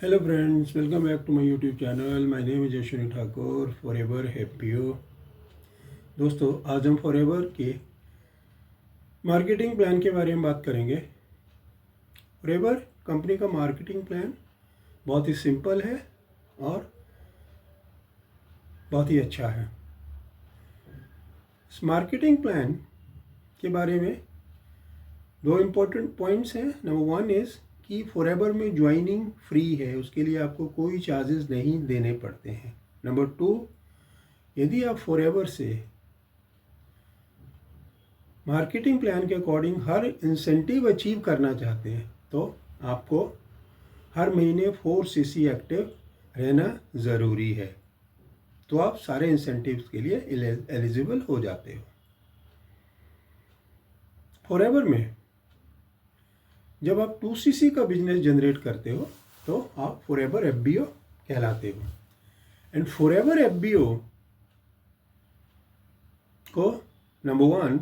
Hello friends, welcome back to my YouTube channel. My name is Ashwini Thakur, forever happy. दोस्तों, आज हम forever के marketing plan के बारे में बात करेंगे। फॉरएवर कंपनी का मार्केटिंग प्लान बहुत ही सिंपल है और बहुत ही अच्छा है। इस मार्केटिंग प्लान के बारे में दो इम्पोर्टेंट पॉइंट्स हैं। नंबर वन इज़ कि फॉरएवर में ज्वाइनिंग फ्री है, उसके लिए आपको कोई चार्जेस नहीं देने पड़ते हैं। नंबर टू, यदि आप फॉरएवर से मार्केटिंग प्लान के अकॉर्डिंग हर इंसेंटिव अचीव करना चाहते हैं तो आपको हर महीने 4cc एक्टिव रहना ज़रूरी है, तो आप सारे इंसेंटिव्स के लिए एलिजिबल हो जाते हो। फॉरएवर में जब आप 2cc का बिजनेस जनरेट करते हो तो आप फॉरएवर एफबीओ कहलाते हो। एंड फॉरएवर एफबीओ को नंबर वन,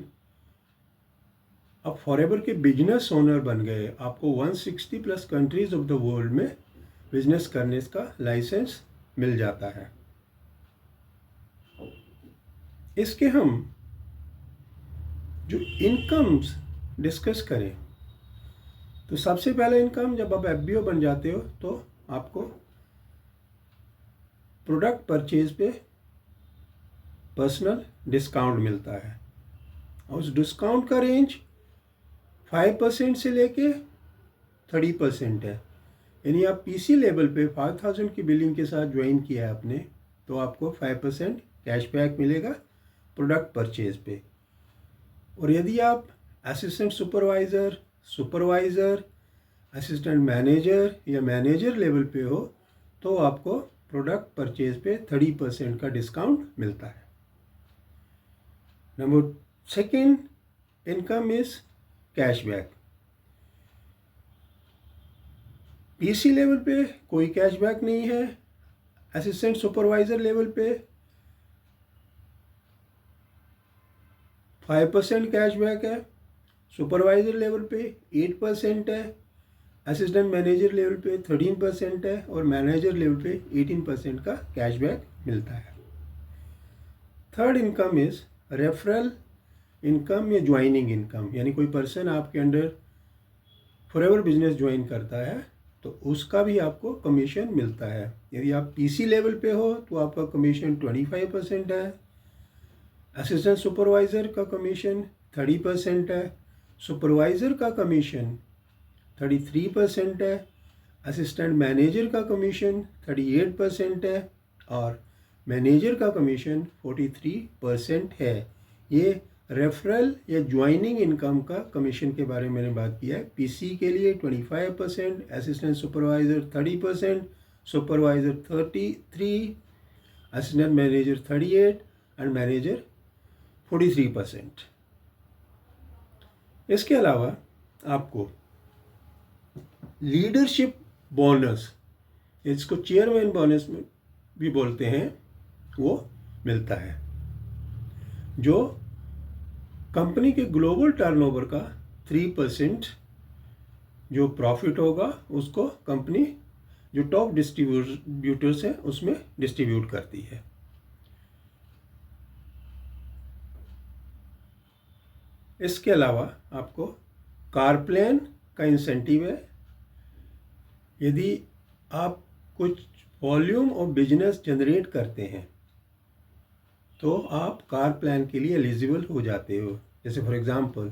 अब फॉरएवर के बिजनेस ओनर बन गए। आपको 160 plus countries of the world में बिजनेस करने का लाइसेंस मिल जाता है। इसके हम जो इनकम्स डिस्कस करें तो सबसे पहले इनकम, जब आप एफबीओ बन जाते हो तो आपको प्रोडक्ट परचेज पे पर्सनल डिस्काउंट मिलता है और उस डिस्काउंट का रेंज 5% से लेके 30% है। यानी आप पीसी लेवल पे 5000 की बिलिंग के साथ ज्वाइन किया है आपने तो आपको 5% कैशबैक मिलेगा प्रोडक्ट परचेज पे। और यदि आप assistant supervisor, supervisor, assistant manager या मैनेजर लेवल पे हो तो आपको प्रोडक्ट परचेज पे 30% का डिस्काउंट मिलता है। Number second income is cashback. PC level पे कोई कैशबैक नहीं है। असिस्टेंट सुपरवाइज़र लेवल पे 5% कैशबैक है। सुपरवाइज़र लेवल पे 8% है। असिस्टेंट मैनेजर लेवल पे 13% है और मैनेजर लेवल पे 18% का कैशबैक मिलता है। Third income is referral income या ज्वाइनिंग इनकम, यानी कोई पर्सन आपके अंडर फॉरएवर बिजनेस ज्वाइन करता है तो उसका भी आपको कमीशन मिलता है। यदि आप पीसी लेवल पे हो तो आपका कमीशन 25% है। असिस्टेंट सुपरवाइज़र का कमीशन 30% है। सुपरवाइज़र का कमीशन 33% है। असिस्टेंट मैनेजर का कमीशन 38% है और मैनेजर का कमीशन 43% है। ये रेफरल या ज्वाइनिंग इनकम का कमीशन के बारे में मैंने बात किया है। पीसी के लिए 25%, assistant supervisor 30%, supervisor 33, assistant manager 38 and manager 43%। इसके अलावा आपको लीडरशिप बोनस, इसको चेयरमैन बोनस में भी बोलते हैं, वो मिलता है जो कंपनी के ग्लोबल टर्नओवर का 3% जो प्रॉफिट होगा उसको कंपनी जो टॉप डिस्ट्रीब्यूटर्स हैं उसमें डिस्ट्रीब्यूट करती है। इसके अलावा आपको कार प्लान का इंसेंटिव है। यदि आप कुछ वॉल्यूम और बिजनेस जनरेट करते हैं तो आप कार प्लान के लिए एलिजिबल हो जाते हो। जैसे फॉर एग्जांपल,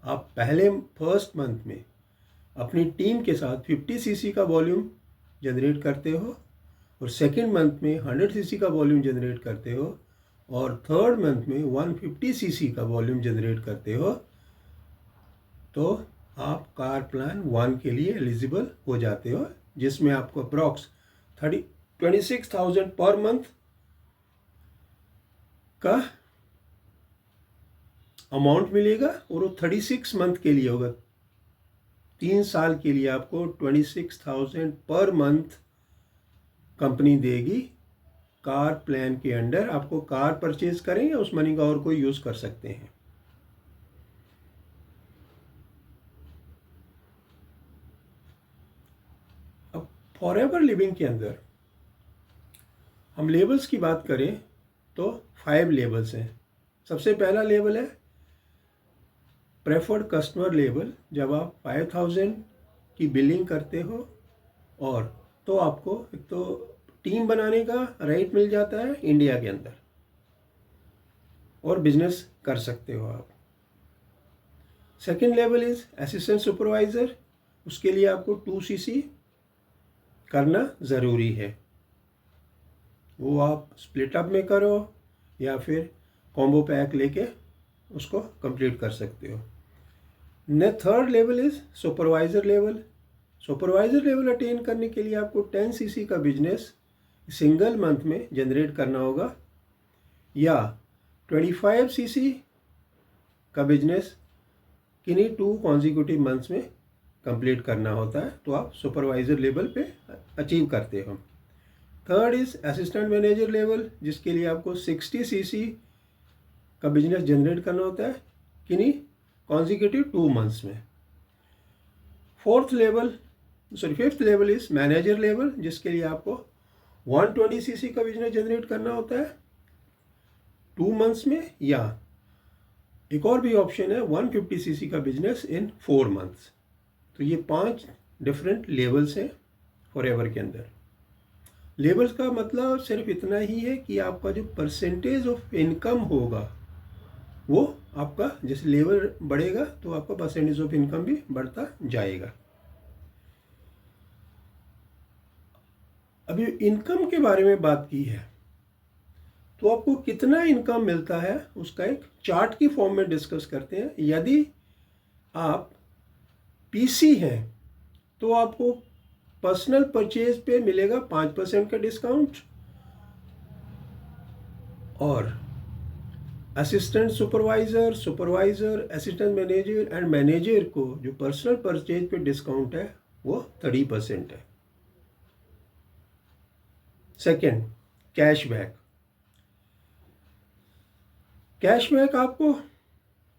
आप पहले फर्स्ट मंथ में अपनी टीम के साथ 50cc का वॉल्यूम जनरेट करते हो और सेकेंड मंथ में 100cc का वॉल्यूम जनरेट करते हो और थर्ड मंथ में 150cc का वॉल्यूम जनरेट करते हो तो आप कार प्लान 1 के लिए एलिजिबल हो जाते हो, जिसमें आपको अप्रॉक्स 26,000 पर मंथ का अमाउंट मिलेगा और वो 36 मंथ के लिए होगा। 3 साल के लिए आपको 26,000 पर मंथ कंपनी देगी। कार प्लान के अंडर आपको कार परचेज करें या उस मनी का और कोई यूज़ कर सकते हैं। अब फॉरएवर लिविंग के अंदर हम लेवल्स की बात करें तो 5 लेवल्स हैं। सबसे पहला लेवल है प्रेफर्ड कस्टमर लेवल। जब आप 5000 की बिलिंग करते हो और तो आपको एक तो टीम बनाने का राइट मिल जाता है इंडिया के अंदर और बिजनेस कर सकते हो आप। Second level is assistant supervisor. उसके लिए आपको 2cc करना ज़रूरी है। वो आप स्प्लिट अप में करो या फिर कॉम्बो पैक लेके उसको कंप्लीट कर सकते हो। ने third level is supervisor level. Supervisor level attain करने के लिए आपको 10cc का बिजनेस सिंगल मंथ में जनरेट करना होगा या 25cc का बिजनेस किन्हीं 2 कॉन्जिक्यूटिव मंथ्स में कंप्लीट करना होता है, तो आप सुपरवाइज़र लेवल पे अचीव करते हो। Third is assistant manager level, जिसके लिए आपको 60cc का बिजनेस जनरेट करना होता है किन्हीं कॉन्जिक्यूटिव 2 मंथ्स में। Fifth level is manager level, जिसके लिए आपको 120cc का बिजनेस जनरेट करना होता है 2 मंथ्स में, या एक और भी ऑप्शन है 150cc का बिजनेस इन 4 मंथ्स। तो ये 5 डिफरेंट लेवल्स हैं फॉरएवर के अंदर। लेवल्स का मतलब सिर्फ इतना ही है कि आपका जो परसेंटेज ऑफ इनकम होगा वो आपका जैसे लेवल बढ़ेगा तो आपका परसेंटेज ऑफ इनकम भी बढ़ता जाएगा। अभी इनकम के बारे में बात की है तो आपको कितना इनकम मिलता है उसका एक चार्ट की फॉर्म में डिस्कस करते हैं। यदि आप पीसी हैं तो आपको पर्सनल परचेज पे मिलेगा 5% का डिस्काउंट, और assistant supervisor, supervisor, assistant manager and manager को जो पर्सनल परचेज पे डिस्काउंट है वो 30% है। Second, cashback. कैशबैक आपको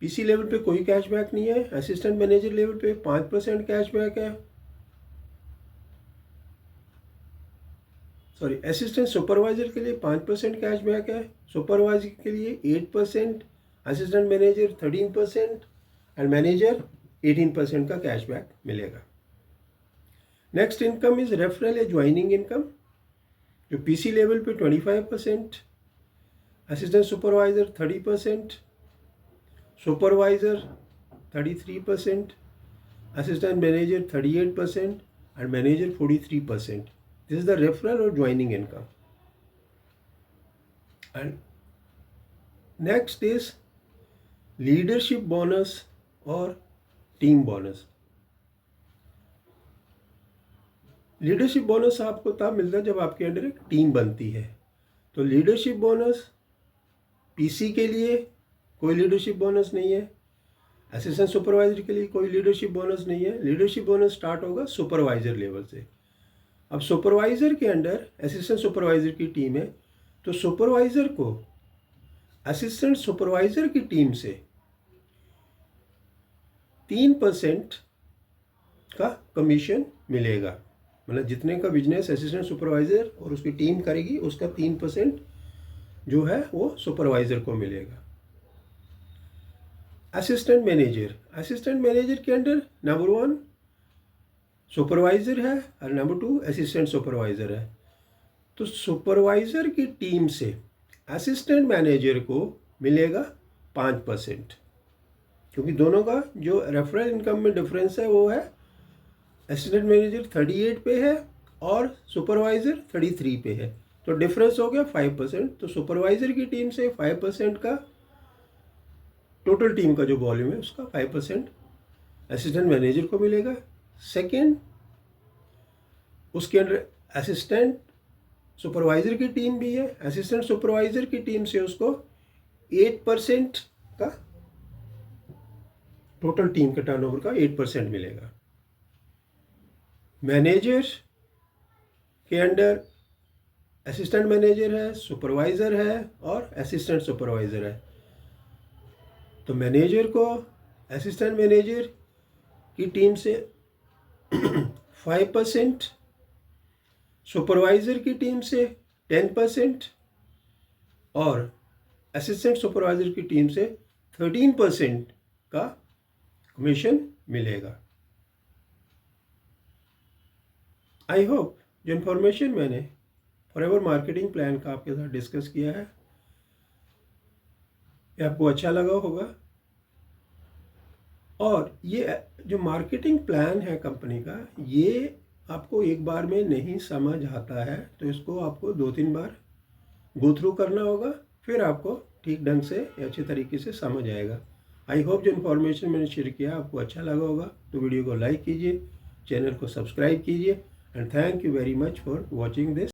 पीसी लेवल पे कोई कैशबैक नहीं है। असिस्टेंट मैनेजर लेवल पे 5% कैशबैक है। असिस्टेंट सुपरवाइजर के लिए 5% कैशबैक है, सुपरवाइजर के लिए 8%, असिस्टेंट मैनेजर 13% एंड मैनेजर 18% का कैशबैक मिलेगा। नेक्स्ट इनकम इज रेफरल या ज्वाइनिंग इनकम, जो पीसी लेवल पे 25%, assistant supervisor 30%, supervisor 33%, assistant manager 38% and manager 43%. This is the referral or joining income. And next is leadership bonus or team bonus. Leadership bonus आपको तब मिलता है जब आपके under एक टीम बनती है। तो लीडरशिप बोनस पीसी के लिए कोई लीडरशिप बोनस नहीं है, असिस्टेंट सुपरवाइजर के लिए कोई लीडरशिप बोनस नहीं है। लीडरशिप बोनस स्टार्ट होगा सुपरवाइजर लेवल से। अब सुपरवाइज़र के अंडर असिस्टेंट सुपरवाइज़र की टीम है तो सुपरवाइज़र को असिस्टेंट सुपरवाइज़र की टीम से 3% का कमीशन मिलेगा। मतलब जितने का बिजनेस असिस्टेंट सुपरवाइज़र और उसकी टीम करेगी उसका 3% जो है वो सुपरवाइज़र को मिलेगा। असिस्टेंट मैनेजर के अंडर नंबर 1 सुपरवाइज़र है और नंबर 2 असिस्टेंट सुपरवाइज़र है। तो सुपरवाइज़र की टीम से असिस्टेंट मैनेजर को मिलेगा 5%, क्योंकि दोनों का जो रेफरल इनकम में डिफरेंस है वो है असिस्टेंट मैनेजर 38 पे है और सुपरवाइज़र 33 पे है, तो डिफरेंस हो गया 5%। तो सुपरवाइज़र की टीम से 5% का टोटल टीम का जो वॉल्यूम है उसका 5% असिस्टेंट मैनेजर को मिलेगा। सेकेंड, उसके अंदर असिस्टेंट सुपरवाइज़र की टीम भी है, असिस्टेंट सुपरवाइज़र की टीम से उसको 8% का टोटल टीम के टर्नओवर का 8% मिलेगा। मैनेजर के अंडर असिस्टेंट मैनेजर है, सुपरवाइज़र है और असिस्टेंट सुपरवाइज़र है। तो मैनेजर को असिस्टेंट मैनेजर की टीम से 5% सुपरवाइज़र की टीम से 10% और असिस्टेंट सुपरवाइज़र की टीम से 13% का कमीशन मिलेगा। आई होप जो इन्फॉर्मेशन मैंने फॉरएवर मार्केटिंग प्लान का आपके साथ डिस्कस किया है ये आपको अच्छा लगा होगा। और ये जो मार्केटिंग प्लान है कंपनी का, ये आपको एक बार में नहीं समझ आता है, तो इसको आपको 2-3 बार गो थ्रू करना होगा, फिर आपको ठीक ढंग से अच्छे तरीके से समझ आएगा। आई होप जो इन्फॉर्मेशन मैंने शेयर किया आपको अच्छा लगा होगा, तो वीडियो को लाइक कीजिए, चैनल को सब्सक्राइब कीजिए, and thank you very much for watching this.